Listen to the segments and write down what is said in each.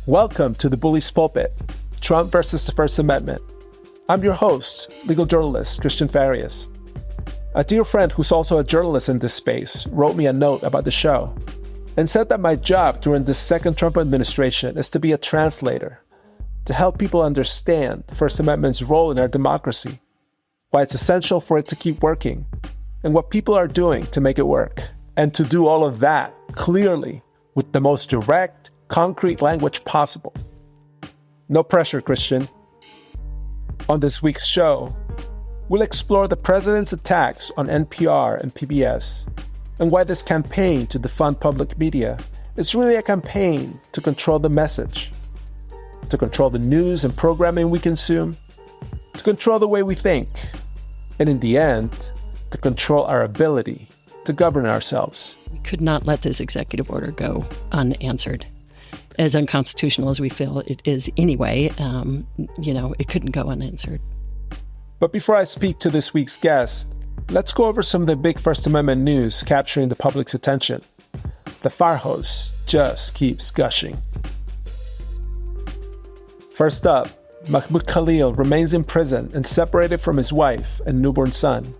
Welcome to the Bully's Pulpit, Trump versus the First Amendment. I'm your host, legal journalist Cristian Farias. A dear friend who's also a journalist in this space wrote me a note about the show and said that my job during this second Trump administration is to be a translator, to help people understand the First Amendment's role in our democracy, why it's essential for it to keep working, and what people are doing to make it work, and to do all of that clearly with the most direct, concrete language possible. No pressure, Cristian. On this week's show, we'll explore the president's attacks on NPR and PBS and why this campaign to defund public media is really a campaign to control the message, to control the news and programming we consume, to control the way we think, and in the end, to control our ability to govern ourselves. We could not let this executive order go unanswered. As unconstitutional as we feel it is anyway, it couldn't go unanswered. But before I speak to this week's guest, let's go over some of the big First Amendment news capturing the public's attention. The fire hose just keeps gushing. First up, Mahmoud Khalil remains in prison and separated from his wife and newborn son.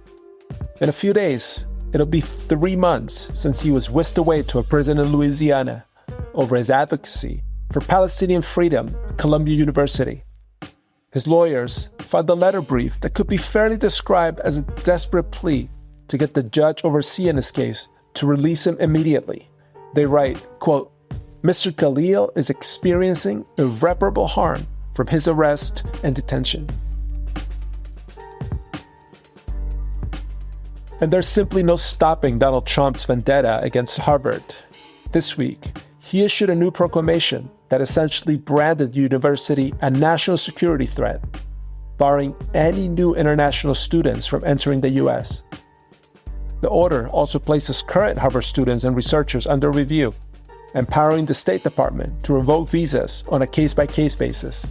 In a few days, it'll be 3 months since he was whisked away to a prison in Louisiana over his advocacy for Palestinian freedom at Columbia University. His lawyers filed a letter brief that could be fairly described as a desperate plea to get the judge overseeing his case to release him immediately. They write, quote, "Mr. Khalil is experiencing irreparable harm from his arrest and detention." And there's simply no stopping Donald Trump's vendetta against Harvard. This week, he issued a new proclamation that essentially branded the university a national security threat, barring any new international students from entering the U.S. The order also places current Harvard students and researchers under review, empowering the State Department to revoke visas on a case-by-case basis.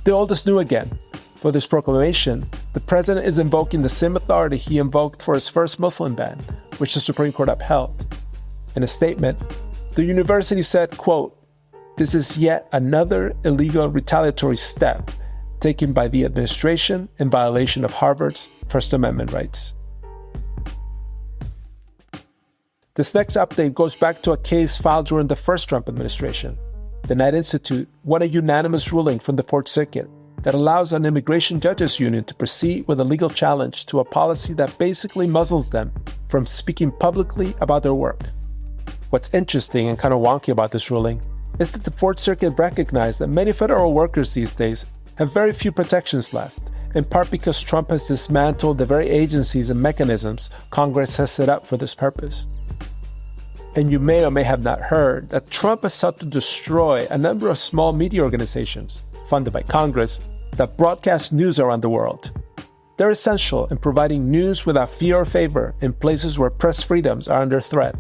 The old is new again. For this proclamation, the president is invoking the same authority he invoked for his first Muslim ban, which the Supreme Court upheld. In a statement, the university said, quote, "This is yet another illegal retaliatory step taken by the administration in violation of Harvard's First Amendment rights." This next update goes back to a case filed during the first Trump administration. The Knight Institute won a unanimous ruling from the Fourth Circuit that allows an immigration judges union to proceed with a legal challenge to a policy that basically muzzles them from speaking publicly about their work. What's interesting and kind of wonky about this ruling is that the Fourth Circuit recognized that many federal workers these days have very few protections left, in part because Trump has dismantled the very agencies and mechanisms Congress has set up for this purpose. And you may or may have not heard that Trump has sought to destroy a number of small media organizations funded by Congress that broadcast news around the world. They're essential in providing news without fear or favor in places where press freedoms are under threat.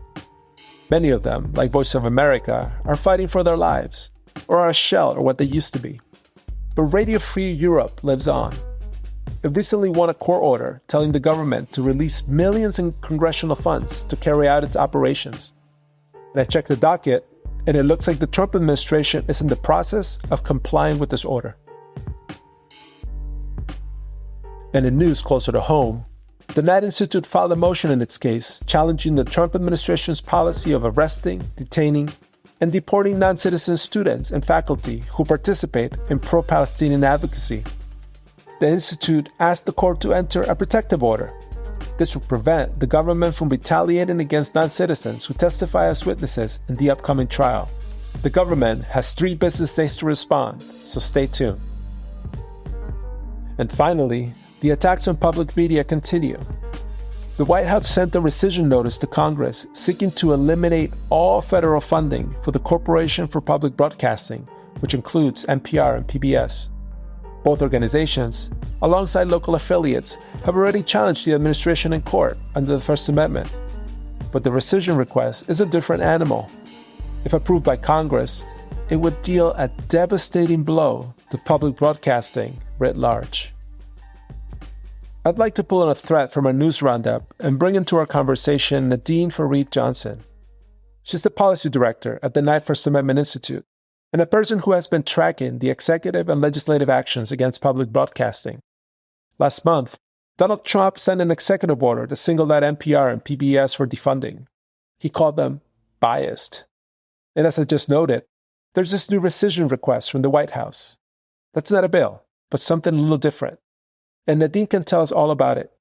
Many of them, like Voice of America, are fighting for their lives, or are a shell or what they used to be. But Radio Free Europe lives on. It recently won a court order telling the government to release millions in congressional funds to carry out its operations. And I checked the docket, and it looks like the Trump administration is in the process of complying with this order. And in news closer to home, the Knight Institute filed a motion in its case challenging the Trump administration's policy of arresting, detaining, and deporting non-citizen students and faculty who participate in pro-Palestinian advocacy. The Institute asked the court to enter a protective order. This would prevent the government from retaliating against non-citizens who testify as witnesses in the upcoming trial. The government has 3 business days to respond, so stay tuned. And finally, the attacks on public media continue. The White House sent a rescission notice to Congress seeking to eliminate all federal funding for the Corporation for Public Broadcasting, which includes NPR and PBS. Both organizations, alongside local affiliates, have already challenged the administration in court under the First Amendment. But the rescission request is a different animal. If approved by Congress, it would deal a devastating blow to public broadcasting writ large. I'd like to pull in a thread from our news roundup and bring into our conversation Nadine Farid Johnson. She's the policy director at the Knight First Amendment Institute. and a person who has been tracking the executive and legislative actions against public broadcasting. Last month, Donald Trump sent an executive order to single out NPR and PBS for defunding. He called them biased. And as I just noted, there's this new rescission request from the White House. That's not a bill, but something a little different. And Nadine can tell us all about it.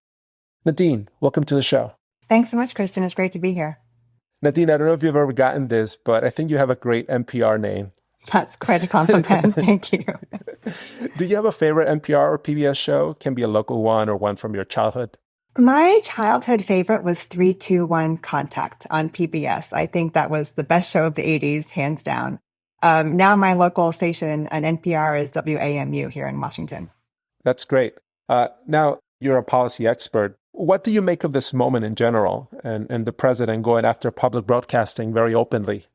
Nadine, welcome to the show. Thanks so much, Cristian. It's great to be here. Nadine, I don't know if you've ever gotten this, but I think you have a great NPR name. That's quite a compliment. Thank you. Do you have a favorite NPR or PBS show? Can be a local one or one from your childhood. My childhood favorite was 3-2-1 Contact on PBS. I think that was the best show of the 80s, hands down. Now my local station on NPR is WAMU here in Washington. That's great. Now, you're a policy expert. What do you make of this moment in general and the president going after public broadcasting very openly?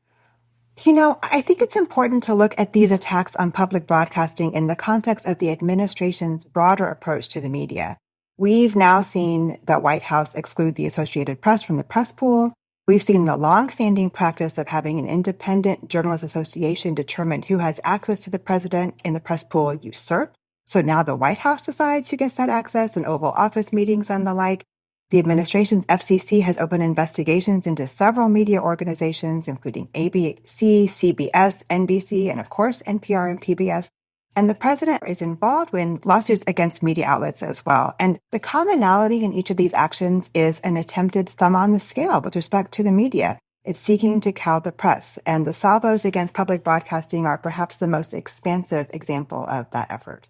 You know, I think it's important to look at these attacks on public broadcasting in the context of the administration's broader approach to the media. We've now seen the White House exclude the Associated Press from the press pool. We've seen the longstanding practice of having an independent journalist association determine who has access to the president in the press pool usurped. So now the White House decides who gets that access in Oval Office meetings and the like. The administration's FCC has opened investigations into several media organizations, including ABC, CBS, NBC, and of course, NPR and PBS. And the president is involved in lawsuits against media outlets as well. And the commonality in each of these actions is an attempted thumb on the scale with respect to the media. It's seeking to cow the press. And the salvos against public broadcasting are perhaps the most expansive example of that effort.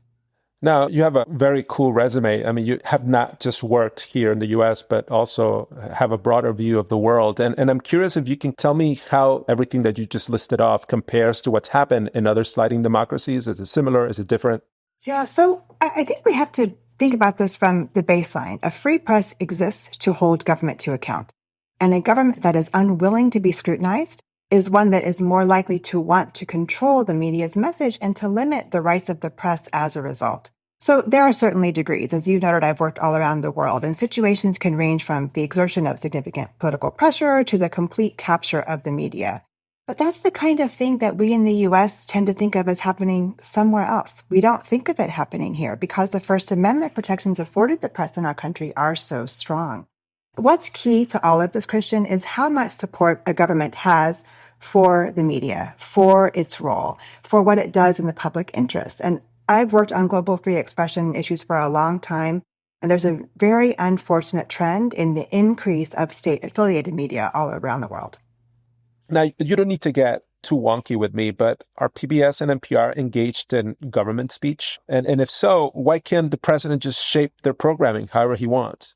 Now, you have a very cool resume. I mean, you have not just worked here in the U.S., but also have a broader view of the world. And I'm curious if you can tell me how everything that you just listed off compares to what's happened in other sliding democracies. Is it similar? Is it different? Yeah, so I think we have to think about this from the baseline. A free press exists to hold government to account. And a government that is unwilling to be scrutinized is one that is more likely to want to control the media's message and to limit the rights of the press as a result. So there are certainly degrees. As you noted, I've worked all around the world, and situations can range from the exertion of significant political pressure to the complete capture of the media. But that's the kind of thing that we in the U.S. tend to think of as happening somewhere else. We don't think of it happening here because the First Amendment protections afforded the press in our country are so strong. What's key to all of this, Cristian, is how much support a government has for the media, for its role, for what it does in the public interest. And I've worked on global free expression issues for a long time, and there's a very unfortunate trend in the increase of state-affiliated media all around the world. Now, you don't need to get too wonky with me, but are PBS and NPR engaged in government speech? And if so, why can't the president just shape their programming however he wants?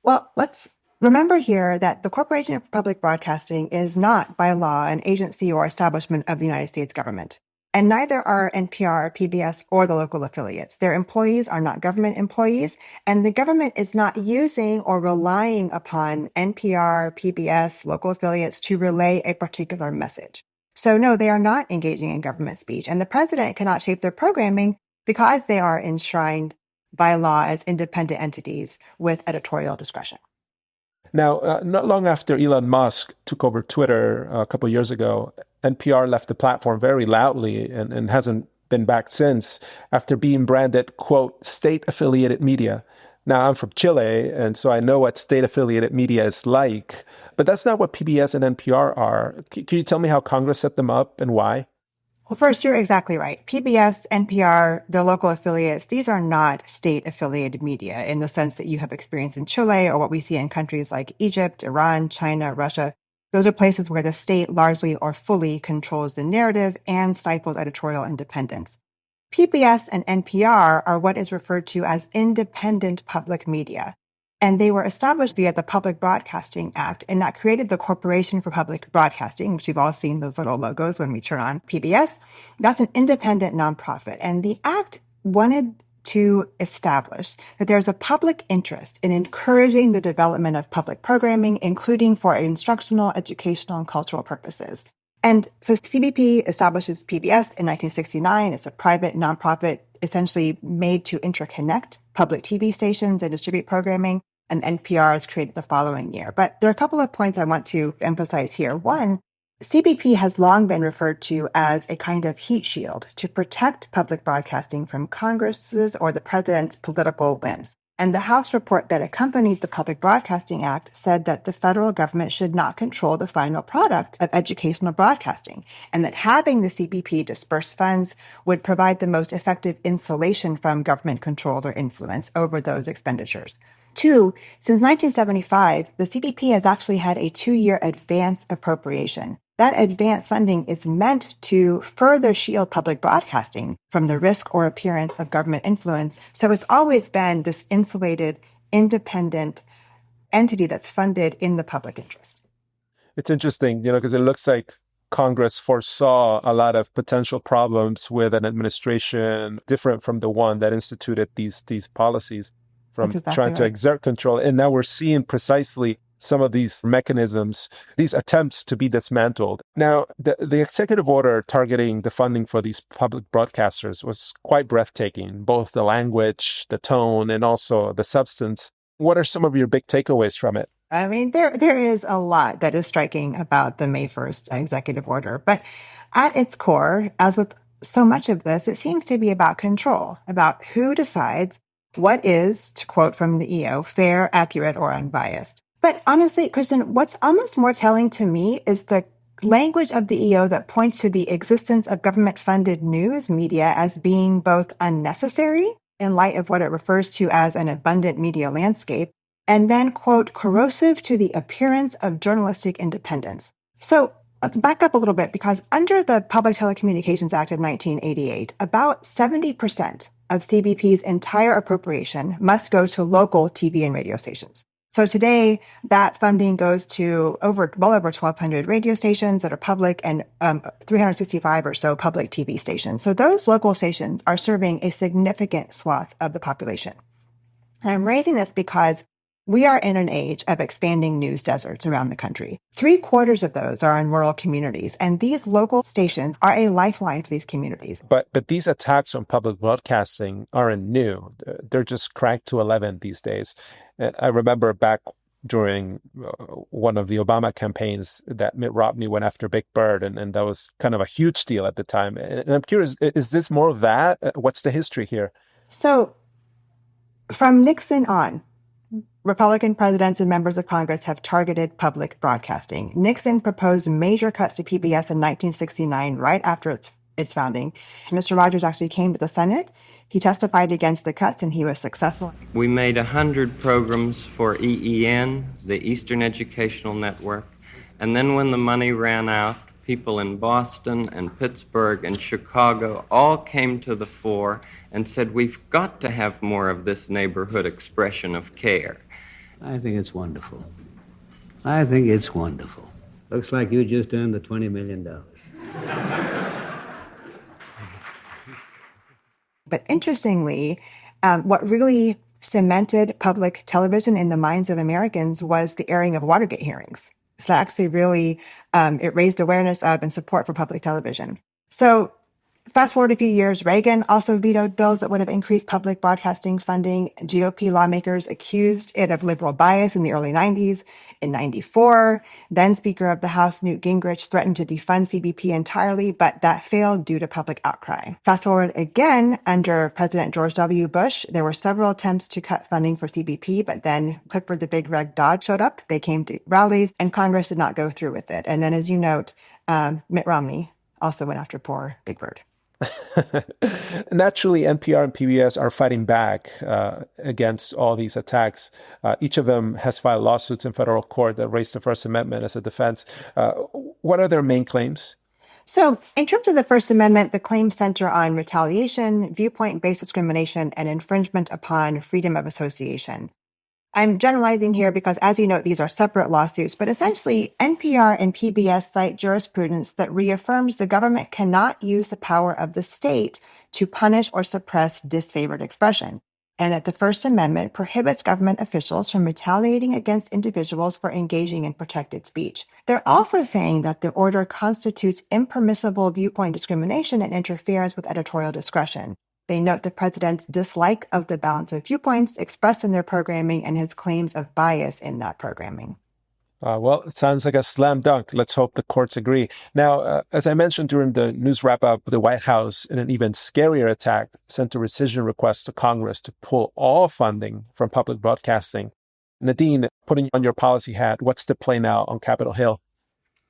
Well, let's remember here that the Corporation for Public Broadcasting is not, by law, an agency or establishment of the United States government. And neither are NPR, PBS, or the local affiliates. Their employees are not government employees, and the government is not using or relying upon NPR, PBS, local affiliates to relay a particular message. So no, they are not engaging in government speech, and the president cannot shape their programming because they are enshrined by law as independent entities with editorial discretion. Now, not long after Elon Musk took over Twitter a couple of years ago, NPR left the platform very loudly and hasn't been back since after being branded, quote, state-affiliated media. Now, I'm from Chile, and so I know what state-affiliated media is like, but that's not what PBS and NPR are. Can you tell me how Congress set them up and why? Well, first, you're exactly right. PBS, NPR, their local affiliates, these are not state-affiliated media in the sense that you have experienced in Chile or what we see in countries like Egypt, Iran, China, Russia. Those are places where the state largely or fully controls the narrative and stifles editorial independence. PBS and NPR are what is referred to as independent public media. And they were established via the Public Broadcasting Act, and that created the Corporation for Public Broadcasting, which we've all seen those little logos when we turn on PBS. That's an independent nonprofit. And the act wanted to establish that there's a public interest in encouraging the development of public programming, including for instructional, educational, and cultural purposes. And so CBP establishes PBS in 1969. It's a private nonprofit essentially made to interconnect public TV stations and distribute programming. And NPR is created the following year. But there are a couple of points I want to emphasize here. One, CBP has long been referred to as a kind of heat shield to protect public broadcasting from Congress's or the president's political whims. And the House report that accompanied the Public Broadcasting Act said that the federal government should not control the final product of educational broadcasting, and that having the CBP disperse funds would provide the most effective insulation from government control or influence over those expenditures. Two, since 1975, the CBP has actually had a 2-year advance appropriation. That advance funding is meant to further shield public broadcasting from the risk or appearance of government influence. So it's always been this insulated, independent entity that's funded in the public interest. It's interesting, because it looks like Congress foresaw a lot of potential problems with an administration different from the one that instituted these policies, from trying to exert control. And now we're seeing precisely some of these mechanisms, these attempts to be dismantled. Now, the executive order targeting the funding for these public broadcasters was quite breathtaking, both the language, the tone, and also the substance. What are some of your big takeaways from it? I mean, there is a lot that is striking about the May 1st executive order. But at its core, as with so much of this, it seems to be about control, about who decides what is, to quote from the EO, fair, accurate, or unbiased. But honestly, Cristian, what's almost more telling to me is the language of the EO that points to the existence of government-funded news media as being both unnecessary in light of what it refers to as an abundant media landscape, and then, quote, corrosive to the appearance of journalistic independence. So let's back up a little bit, because under the Public Telecommunications Act of 1988, about 70% of CBP's entire appropriation must go to local TV and radio stations. So today, that funding goes to well over 1,200 radio stations that are public and 365 or so public TV stations. So those local stations are serving a significant swath of the population. And I'm raising this because we are in an age of expanding news deserts around the country. 3/4 of those are in rural communities, and these local stations are a lifeline for these communities. But these attacks on public broadcasting aren't new. They're just cranked to 11 these days. I remember back during one of the Obama campaigns that Mitt Romney went after Big Bird, and that was kind of a huge deal at the time. And I'm curious, is this more of that? What's the history here? So from Nixon on, Republican presidents and members of Congress have targeted public broadcasting. Nixon proposed major cuts to PBS in 1969, right after its founding. Mr. Rogers actually came to the Senate. He testified against the cuts, and he was successful. We made 100 programs for EEN, the Eastern Educational Network, and then when the money ran out, people in Boston and Pittsburgh and Chicago all came to the fore and said, we've got to have more of this neighborhood expression of care. I think it's wonderful. I think it's wonderful. Looks like you just earned the $20 million. But interestingly, what really cemented public television in the minds of Americans was the airing of Watergate hearings. So that actually really, it raised awareness of and support for public television. So fast forward a few years, Reagan also vetoed bills that would have increased public broadcasting funding. GOP lawmakers accused it of liberal bias in the early 90s. In 94, then Speaker of the House Newt Gingrich threatened to defund CBP entirely, but that failed due to public outcry. Fast forward again, under President George W. Bush, there were several attempts to cut funding for CBP, but then Clifford the Big Red Dog showed up. They came to rallies, and Congress did not go through with it. And then, as you note, Mitt Romney also went after poor Big Bird. Naturally, NPR and PBS are fighting back against all these attacks. Each of them has filed lawsuits in federal court that raise the First Amendment as a defense. What are their main claims? So in terms of the First Amendment, the claims center on retaliation, viewpoint-based discrimination, and infringement upon freedom of association. I'm generalizing here because, as you note, these are separate lawsuits, but essentially NPR and PBS cite jurisprudence that reaffirms the government cannot use the power of the state to punish or suppress disfavored expression, and that the First Amendment prohibits government officials from retaliating against individuals for engaging in protected speech. They're also saying that the order constitutes impermissible viewpoint discrimination and interference with editorial discretion. They note the president's dislike of the balance of viewpoints expressed in their programming and his claims of bias in that programming. Well, it sounds like a slam dunk. Let's hope the courts agree. Now, as I mentioned during the news wrap-up, the White House, in an even scarier attack, sent a rescission request to Congress to pull all funding from public broadcasting. Nadine, putting on your policy hat, what's the play now on Capitol Hill?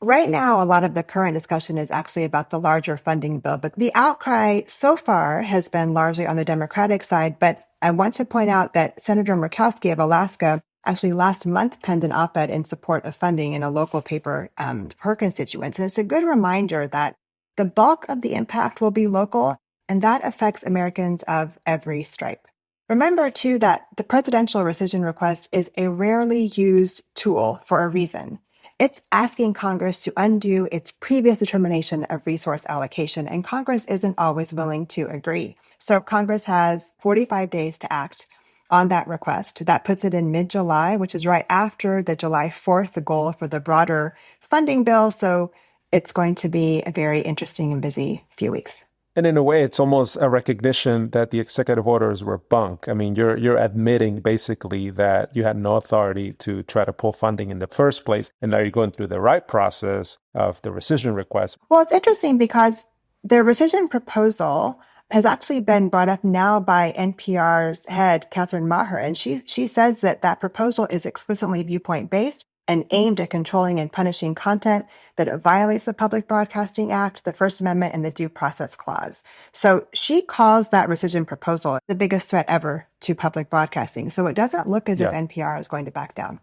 Right now, a lot of the current discussion is actually about the larger funding bill, but the outcry so far has been largely on the Democratic side. But I want to point out that Senator Murkowski of Alaska actually last month penned an op-ed in support of funding in a local paper for her constituents. And it's a good reminder that the bulk of the impact will be local, and that affects Americans of every stripe. Remember, too, that the presidential rescission request is a rarely used tool for a reason. It's asking Congress to undo its previous determination of resource allocation, and Congress isn't always willing to agree. So Congress has 45 days to act on that request. That puts it in mid-July, which is right after the July 4th, the goal for the broader funding bill. So it's going to be a very interesting and busy few weeks. And in a way, it's almost a recognition that the executive orders were bunk. I mean, you're admitting basically that you had no authority to try to pull funding in the first place. And now you're going through the right process of the rescission request. Well, it's interesting because the rescission proposal has actually been brought up now by NPR's head, Catherine Maher. And she says that that proposal is explicitly viewpoint-based and aimed at controlling and punishing content that it violates the Public Broadcasting Act, the First Amendment, and the Due Process Clause. So she calls that rescission proposal the biggest threat ever to public broadcasting. So it doesn't look as if NPR is going to back down.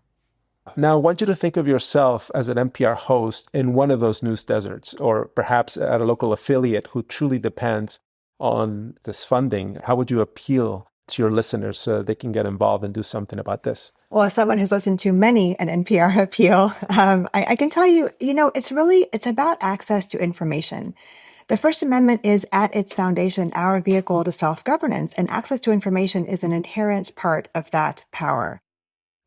Now, I want you to think of yourself as an NPR host in one of those news deserts, or perhaps at a local affiliate who truly depends on this funding. How would you appeal to your listeners so they can get involved and do something about this? Well, as someone who's listened to many an NPR appeal, I can tell you, it's about access to information. The First Amendment is at its foundation our vehicle to self-governance, and access to information is an inherent part of that power.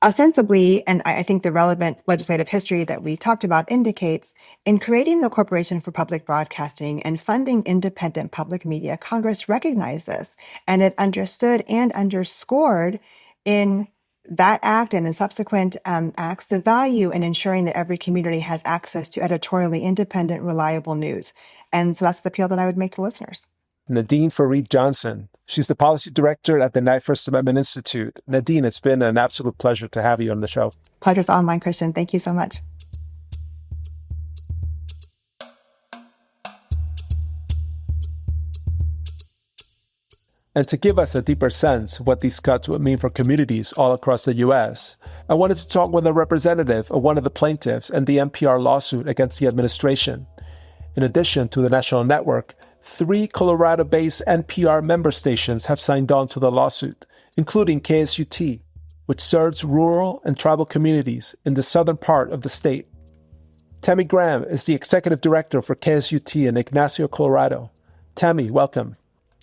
Ostensibly, and I think the relevant legislative history that we talked about indicates, in creating the Corporation for Public Broadcasting and funding independent public media, Congress recognized this, and it understood and underscored in that act and in subsequent acts the value in ensuring that every community has access to editorially independent, reliable news. And so that's the appeal that I would make to listeners. Nadine Farid Johnson. She's the policy director at the Knight First Amendment Institute. Nadine, it's been an absolute pleasure to have you on the show. Pleasure's all mine, Cristian. Thank you so much. And to give us a deeper sense of what these cuts would mean for communities all across the U.S., I wanted to talk with a representative of one of the plaintiffs in the NPR lawsuit against the administration. In addition to the national network, 3 Colorado-based NPR member stations have signed on to the lawsuit, including KSUT, which serves rural and tribal communities in the southern part of the state. Tami Graham is the executive director for KSUT in Ignacio, Colorado. Tami, welcome.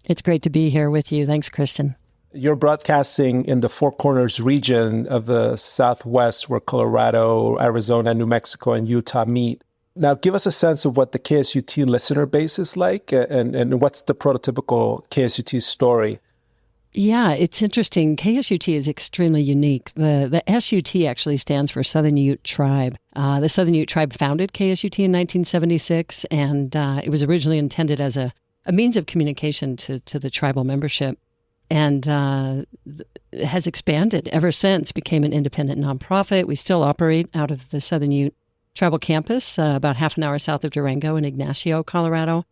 It's great to be here with you. Thanks, Cristian. You're broadcasting in the Four Corners region of the Southwest, where Colorado, Arizona, New Mexico, and Utah meet. Now, give us a sense of what the KSUT listener base is like and what's the prototypical KSUT story. Yeah, it's interesting. KSUT is extremely unique. The SUT actually stands for Southern Ute Tribe. The Southern Ute Tribe founded KSUT in 1976, and it was originally intended as a means of communication to the tribal membership, and has expanded ever since, became an independent nonprofit. We still operate out of the Southern Ute Tribal Campus, about half an hour south of Durango in Ignacio, Colorado.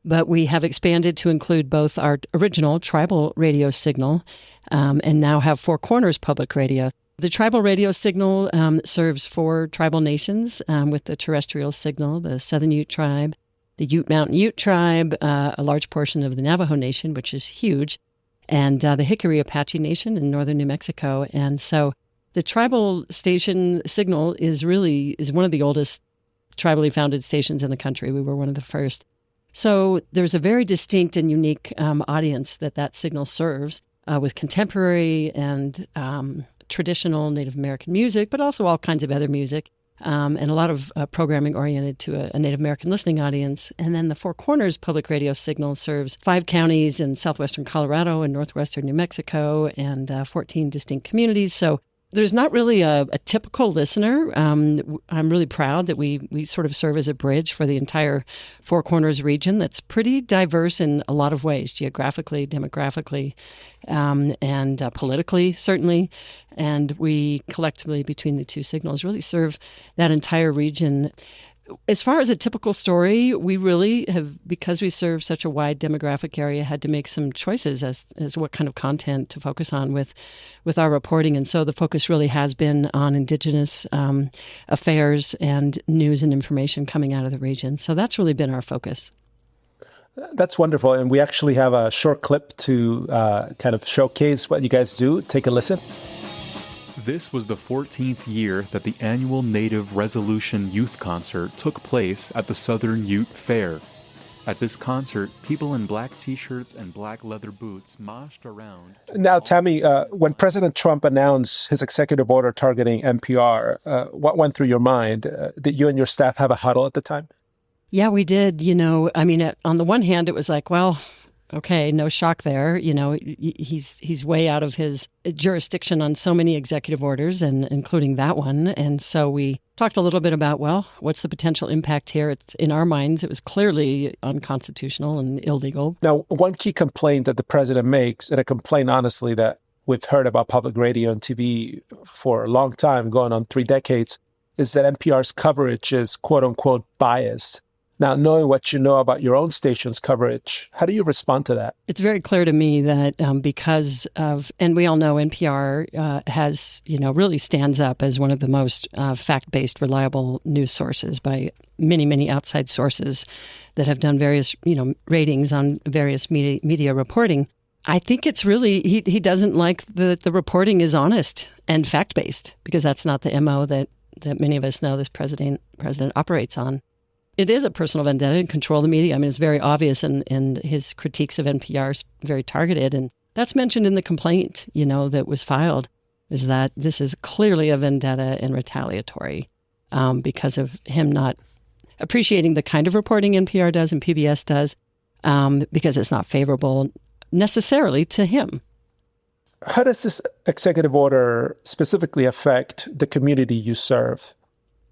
But we have expanded to include both our original tribal radio signal and now have Four Corners Public Radio. The tribal radio signal serves 4 tribal nations with the terrestrial signal, the Southern Ute Tribe, the Ute Mountain Ute Tribe, a large portion of the Navajo Nation, which is huge, and the Hickory Apache Nation in northern New Mexico. And so the tribal station signal is one of the oldest tribally founded stations in the country. We were one of the first. So there's a very distinct and unique audience that signal serves with contemporary and traditional Native American music, but also all kinds of other music, and a lot of programming oriented to a Native American listening audience. And then the Four Corners Public Radio signal serves 5 counties in southwestern Colorado and northwestern New Mexico and 14 distinct communities. So There's not really a typical listener. I'm really proud that we sort of serve as a bridge for the entire Four Corners region that's pretty diverse in a lot of ways, geographically, demographically, and politically, certainly. And we collectively, between the two signals, really serve that entire region. As far as a typical story, we really have, because we serve such a wide demographic area, had to make some choices as what kind of content to focus on with our reporting. And so the focus really has been on Indigenous affairs and news and information coming out of the region. So that's really been our focus. That's wonderful. And we actually have a short clip to kind of showcase what you guys do. Take a listen. This was the 14th year that the annual Native Resolution Youth Concert took place at the Southern Ute Fair. At this concert, people in black T-shirts and black leather boots moshed around. Now, Tami, when President Trump announced his executive order targeting NPR, what went through your mind? Did you and your staff have a huddle at the time? Yeah, we did. On the one hand, it was like, well, okay, no shock there. He's way out of his jurisdiction on so many executive orders, and including that one. And so we talked a little bit about, well, what's the potential impact here? It's, in our minds, it was clearly unconstitutional and illegal. Now, one key complaint that the president makes, and a complaint, honestly, that we've heard about public radio and TV for a long time, going on 3 decades, is that NPR's coverage is quote unquote biased. Now, knowing what you know about your own station's coverage, how do you respond to that? It's very clear to me that because of, and we all know NPR has, really stands up as one of the most fact-based, reliable news sources by many, many outside sources that have done various, ratings on various media reporting. I think it's really, he doesn't like that the reporting is honest and fact-based, because that's not the MO that many of us know this president operates on. It is a personal vendetta and control the media. I mean, it's very obvious, and his critiques of NPR is very targeted. And that's mentioned in the complaint, that was filed, is that this is clearly a vendetta and retaliatory because of him not appreciating the kind of reporting NPR does and PBS does, because it's not favorable necessarily to him. How does this executive order specifically affect the community you serve?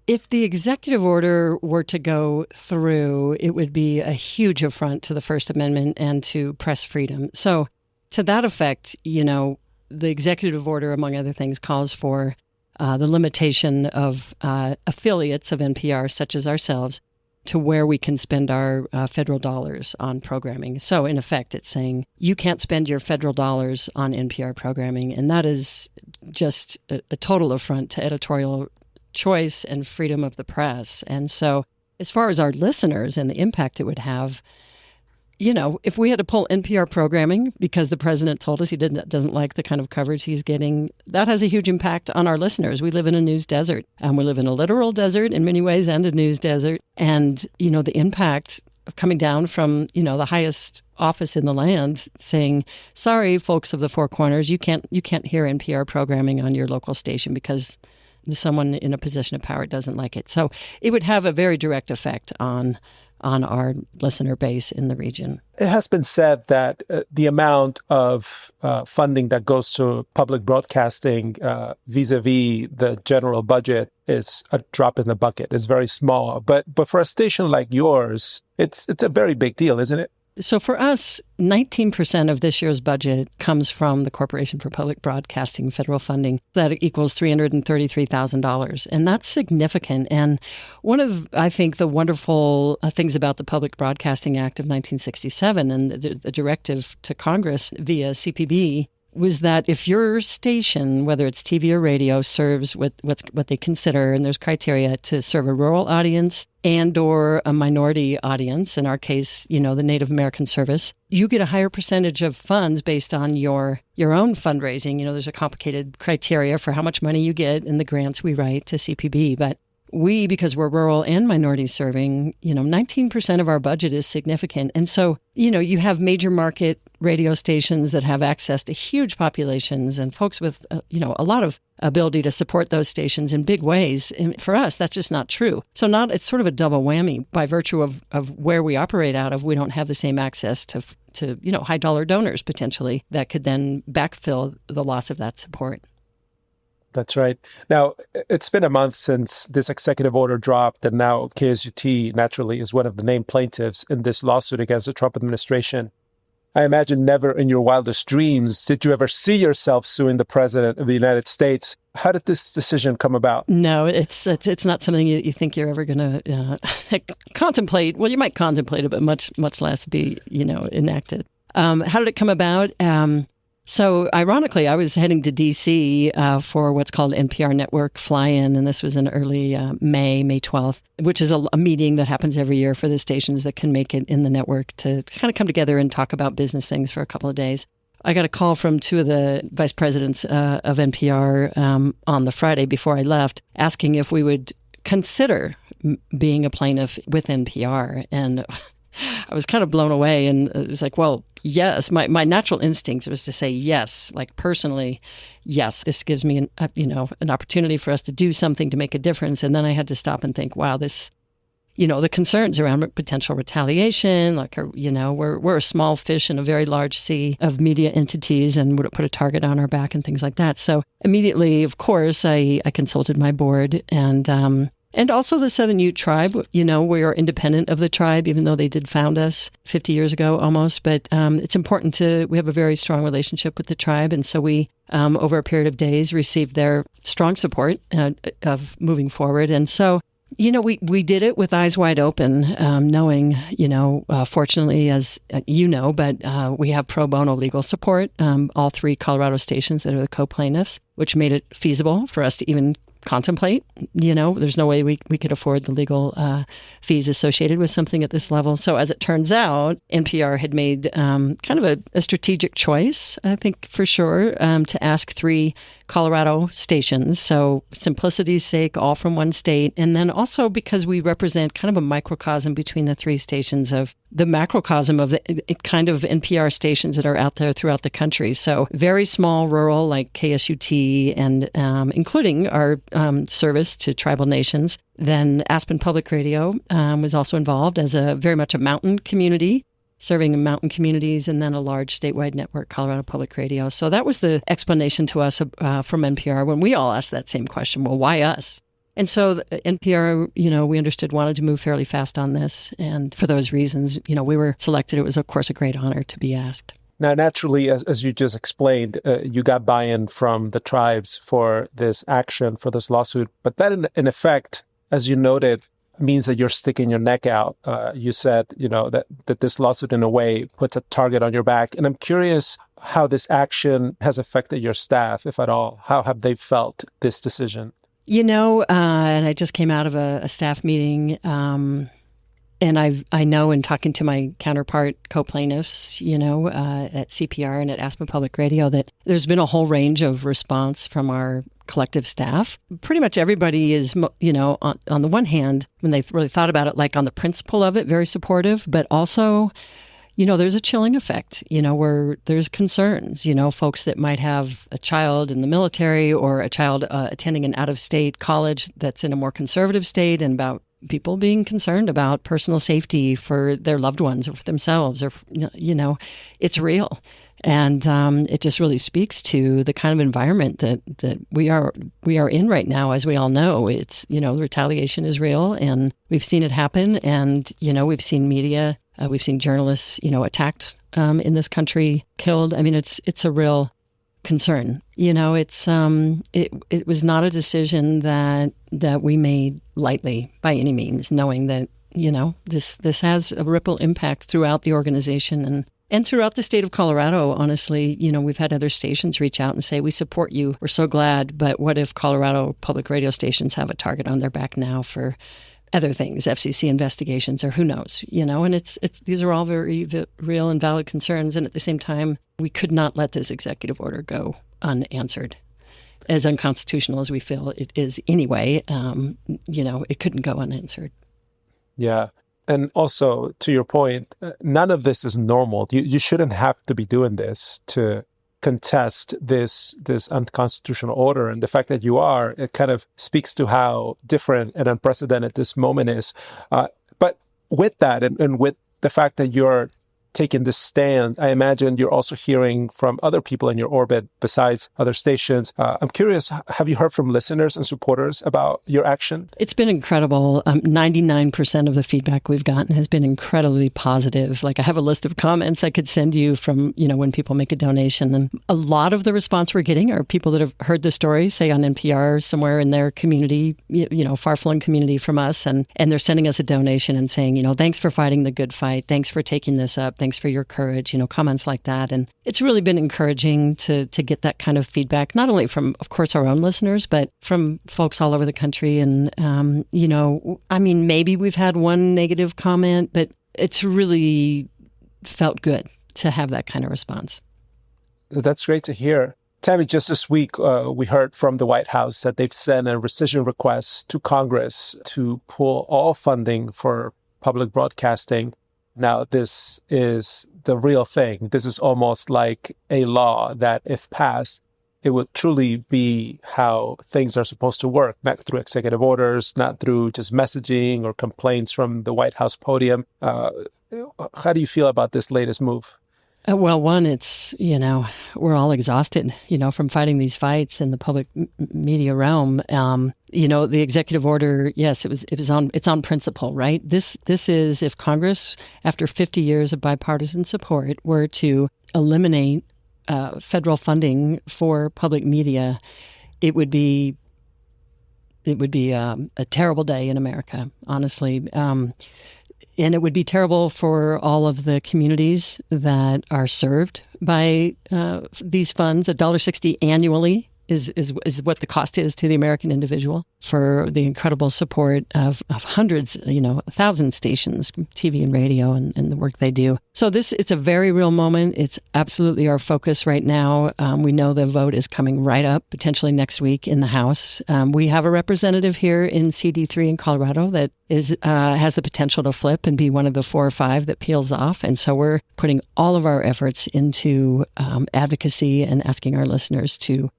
If the executive order were to go through, it would be a huge affront to the First Amendment and to press freedom. So to that effect, the executive order, among other things, calls for the limitation of affiliates of NPR, such as ourselves, to where we can spend our federal dollars on programming. So in effect, it's saying you can't spend your federal dollars on NPR programming. And that is just a total affront to editorial choice and freedom of the press. And so as far as our listeners and the impact it would have, if we had to pull NPR programming because the president told us he doesn't like the kind of coverage he's getting, that has a huge impact on our listeners. We live in a news desert, and we live in a literal desert in many ways and a news desert. And, the impact of coming down from, the highest office in the land saying, sorry, folks of the Four Corners, you can't hear NPR programming on your local station because someone in a position of power doesn't like it. So it would have a very direct effect on our listener base in the region. It has been said that the amount of funding that goes to public broadcasting vis-a-vis the general budget is a drop in the bucket. It's very small. But for a station like yours, it's a very big deal, isn't it? So for us, 19% of this year's budget comes from the Corporation for Public Broadcasting federal funding. That equals $333,000. And that's significant. And one of, I think, the wonderful things about the Public Broadcasting Act of 1967 and the directive to Congress via CPB was that if your station, whether it's TV or radio, serves what they consider, and there's criteria to serve a rural audience and or a minority audience, in our case, the Native American service, you get a higher percentage of funds based on your own fundraising. There's a complicated criteria for how much money you get in the grants we write to CPB, but we, because we're rural and minority serving, 19% of our budget is significant. And so, you have major market radio stations that have access to huge populations and folks with, a lot of ability to support those stations in big ways. And for us, that's just not true. So it's sort of a double whammy. By virtue of where we operate out of, we don't have the same access to high dollar donors potentially that could then backfill the loss of that support. That's right. Now, it's been a month since this executive order dropped, and now KSUT naturally is one of the named plaintiffs in this lawsuit against the Trump administration. I imagine never in your wildest dreams did you ever see yourself suing the president of the United States. How did this decision come about? No, it's not something you think you're ever going to contemplate. Well, you might contemplate it, but much less be enacted. How did it come about? So ironically, I was heading to D.C. For what's called NPR Network Fly-In, and this was in early May 12th, which is a meeting that happens every year for the stations that can make it in the network to kind of come together and talk about business things for a couple of days. I got a call from two of the vice presidents of NPR on the Friday before I left, asking if we would consider being a plaintiff with NPR, and I was kind of blown away, and it was like, well, yes. My natural instinct was to say yes, like personally, yes. This gives me an opportunity for us to do something to make a difference. And then I had to stop and think, wow, this, the concerns around potential retaliation, like, we're a small fish in a very large sea of media entities, and would it put a target on our back and things like that. So immediately, of course, I consulted my board and also the Southern Ute tribe. We are independent of the tribe, even though they did found us 50 years ago almost. But it's important we have a very strong relationship with the tribe. And so we, over a period of days, received their strong support of moving forward. And so, we did it with eyes wide open, knowing, fortunately, as but we have pro bono legal support, all three Colorado stations that are the co-plaintiffs, which made it feasible for us to even contemplate. There's no way we could afford the legal fees associated with something at this level. So as it turns out, NPR had made kind of a strategic choice, I think for sure, to ask three Colorado stations. So simplicity's sake, all from one state. And then also because we represent kind of a microcosm between the three stations of the macrocosm of the kind of NPR stations that are out there throughout the country. So very small, rural, like KSUT, and including our service to tribal nations. Then Aspen Public Radio was also involved as very much a mountain community, serving mountain communities, and then a large statewide network, Colorado Public Radio. So that was the explanation to us from NPR when we all asked that same question, well, why us? And so NPR, we understood wanted to move fairly fast on this. And for those reasons, we were selected. It was, of course, a great honor to be asked. Now, naturally, as you just explained, you got buy-in from the tribes for this action, for this lawsuit. But that, in effect, as you noted, means that you're sticking your neck out. You said, that this lawsuit, in a way, puts a target on your back. And I'm curious how this action has affected your staff, if at all. How have they felt this decision? And I just came out of a staff meeting, and I know in talking to my counterpart co-plaintiffs, at CPR and at Aspen Public Radio, that there's been a whole range of response from our collective staff. Pretty much everybody is, on the one hand, when they've really thought about it, like on the principle of it, very supportive, but also, there's a chilling effect, where there's concerns, folks that might have a child in the military or a child attending an out-of-state college that's in a more conservative state, and about people being concerned about personal safety for their loved ones or for themselves, or, it's real. And it just really speaks to the kind of environment that we are in right now. As we all know, it's, retaliation is real, and we've seen it happen. And, we've seen media, we've seen journalists, attacked in this country, killed. I mean, it's a real concern. It was not a decision that we made lightly by any means, knowing that, this has a ripple impact throughout the organization and throughout the state of Colorado. Honestly, we've had other stations reach out and say, we support you. We're so glad. But what if Colorado public radio stations have a target on their back now for other things, FCC investigations, or who knows, and it's these are all very real and valid concerns. And at the same time, we could not let this executive order go unanswered. As unconstitutional as we feel it is anyway, it couldn't go unanswered. Yeah. And also, to your point, none of this is normal. You shouldn't have to be doing this to contest this unconstitutional order. And the fact that you are, it kind of speaks to how different and unprecedented this moment is. But with that, and with the fact that you're taking this stand, I imagine you're also hearing from other people in your orbit besides other stations. I'm curious, have you heard from listeners and supporters about your action? It's been incredible. 99% of the feedback we've gotten has been incredibly positive. Like I have a list of comments I could send you from, when people make a donation. And a lot of the response we're getting are people that have heard the story, say on NPR somewhere in their community, far-flung community from us. And they're sending us a donation and saying, thanks for fighting the good fight. Thanks for taking this up. Thanks for your courage, comments like that. And it's really been encouraging to get that kind of feedback, not only from, of course, our own listeners, but from folks all over the country. And, maybe we've had one negative comment, but it's really felt good to have that kind of response. That's great to hear. Tami, just this week, we heard from the White House that they've sent a rescission request to Congress to pull all funding for public broadcasting. Now, this is the real thing. This is almost like a law that, if passed, it would truly be how things are supposed to work, not through executive orders, not through just messaging or complaints from the White House podium. How do you feel about this latest move? Well, one, it's, we're all exhausted, from fighting these fights in the public media realm. The executive order, yes, it's on principle, right? This is if Congress, after 50 years of bipartisan support, were to eliminate federal funding for public media, it would be a terrible day in America, honestly. And it would be terrible for all of the communities that are served by these funds. $1.60 annually is what the cost is to the American individual for the incredible support of hundreds, 1,000 stations, TV and radio, and the work they do. So it's a very real moment. It's absolutely our focus right now. We know the vote is coming right up, potentially next week in the House. We have a representative here in CD3 in Colorado that has the potential to flip and be one of the 4 or 5 that peels off. And so we're putting all of our efforts into advocacy and asking our listeners to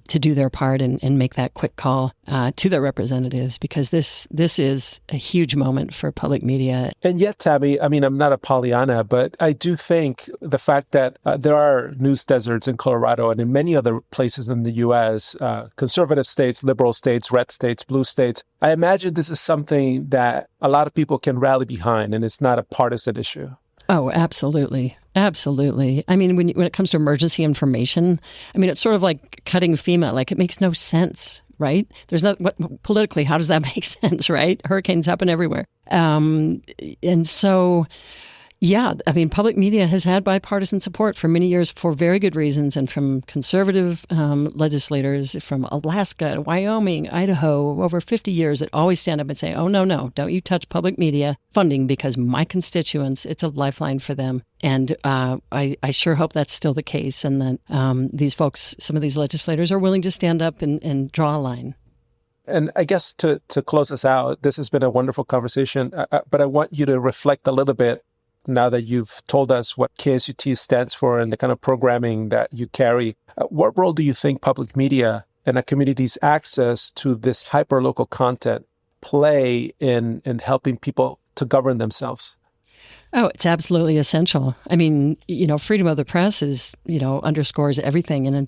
do their part and make that quick call to their representatives, because this is a huge moment for public media. And yet, Tami, I'm not a Pollyanna, but I do think the fact that there are news deserts in Colorado and in many other places in the U.S., conservative states, liberal states, red states, blue states, I imagine this is something that a lot of people can rally behind, and it's not a partisan issue. Oh, absolutely. Absolutely. When it comes to emergency information, it's sort of like cutting FEMA. Like, it makes no sense, right? There's politically, how does that make sense, right? Hurricanes happen everywhere. And so, yeah, public media has had bipartisan support for many years for very good reasons, and from conservative legislators from Alaska, Wyoming, Idaho, over 50 years that always stand up and say, oh, no, don't you touch public media funding, because my constituents, it's a lifeline for them. And I sure hope that's still the case, and that these folks, some of these legislators, are willing to stand up and draw a line. And I guess to close us out, this has been a wonderful conversation, but I want you to reflect a little bit now that you've told us what KSUT stands for and the kind of programming that you carry. What role do you think public media and a community's access to this hyperlocal content play in helping people to govern themselves? Oh, it's absolutely essential. Freedom of the press underscores everything in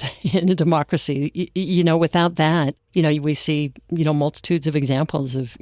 a democracy. Without that, we see, multitudes of examples of,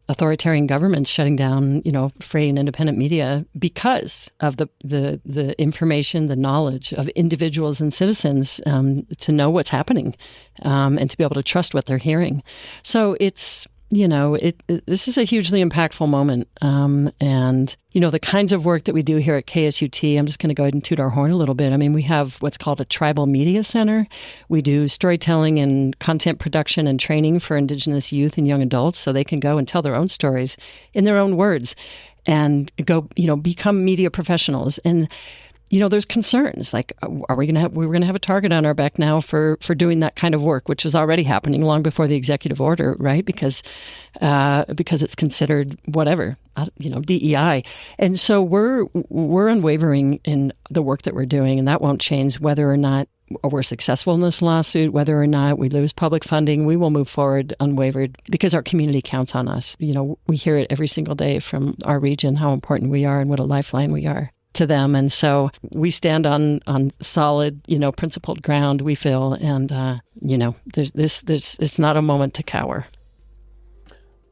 authoritarian governments shutting down, free and independent media because of the information, the knowledge of individuals and citizens to know what's happening and to be able to trust what they're hearing. So it's, this is a hugely impactful moment. And, the kinds of work that we do here at KSUT, I'm just going to go ahead and toot our horn a little bit. We have what's called a tribal media center. We do storytelling and content production and training for Indigenous youth and young adults so they can go and tell their own stories in their own words and go, become media professionals. And there's concerns like, we're going to have a target on our back now for doing that kind of work, which was already happening long before the executive order, right? Because it's considered whatever, DEI. And so we're unwavering in the work that we're doing, and that won't change whether or not we're successful in this lawsuit, whether or not we lose public funding. We will move forward unwavered because our community counts on us. We hear it every single day from our region, how important we are and what a lifeline we are. to them. And so we stand on solid, principled ground, we feel. And, it's not a moment to cower.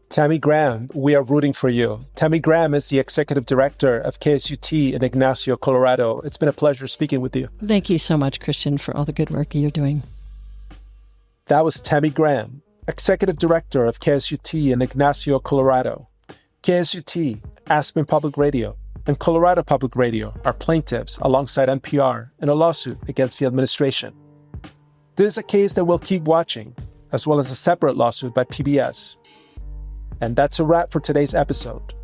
Tami Graham, we are rooting for you. Tami Graham is the executive director of KSUT in Ignacio, Colorado. It's been a pleasure speaking with you. Thank you so much, Cristian, for all the good work you're doing. That was Tami Graham, executive director of KSUT in Ignacio, Colorado. KSUT, Aspen Public Radio, and Colorado Public Radio are plaintiffs alongside NPR in a lawsuit against the administration. This is a case that we'll keep watching, as well as a separate lawsuit by PBS. And that's a wrap for today's episode.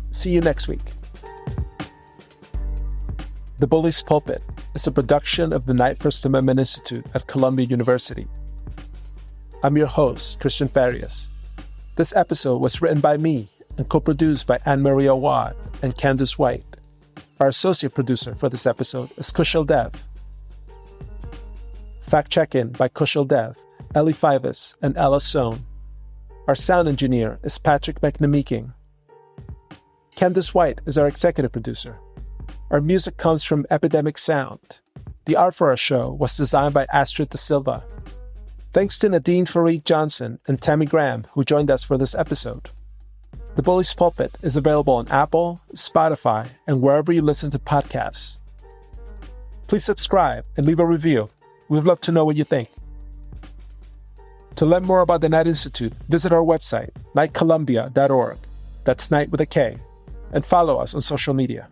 See you next week. The Bully's Pulpit is a production of the Knight First Amendment Institute at Columbia University. I'm your host, Cristian Farias. This episode was written by me and co-produced by Anne-Marie Watt and Candace White. Our associate producer for this episode is Kushal Dev. Fact-check-in by Kushal Dev, Ellie Fivas, and Ella Sohn. Our sound engineer is Patrick McNamee-King. Candace White is our executive producer. Our music comes from Epidemic Sound. The art for our show was designed by Astrid De Silva. Thanks to Nadine Farid Johnson and Tami Graham, who joined us for this episode. The Bully's Pulpit is available on Apple, Spotify, and wherever you listen to podcasts. Please subscribe and leave a review. We'd love to know what you think. To learn more about the Knight Institute, visit our website, knightcolumbia.org. That's Knight with a K. And follow us on social media.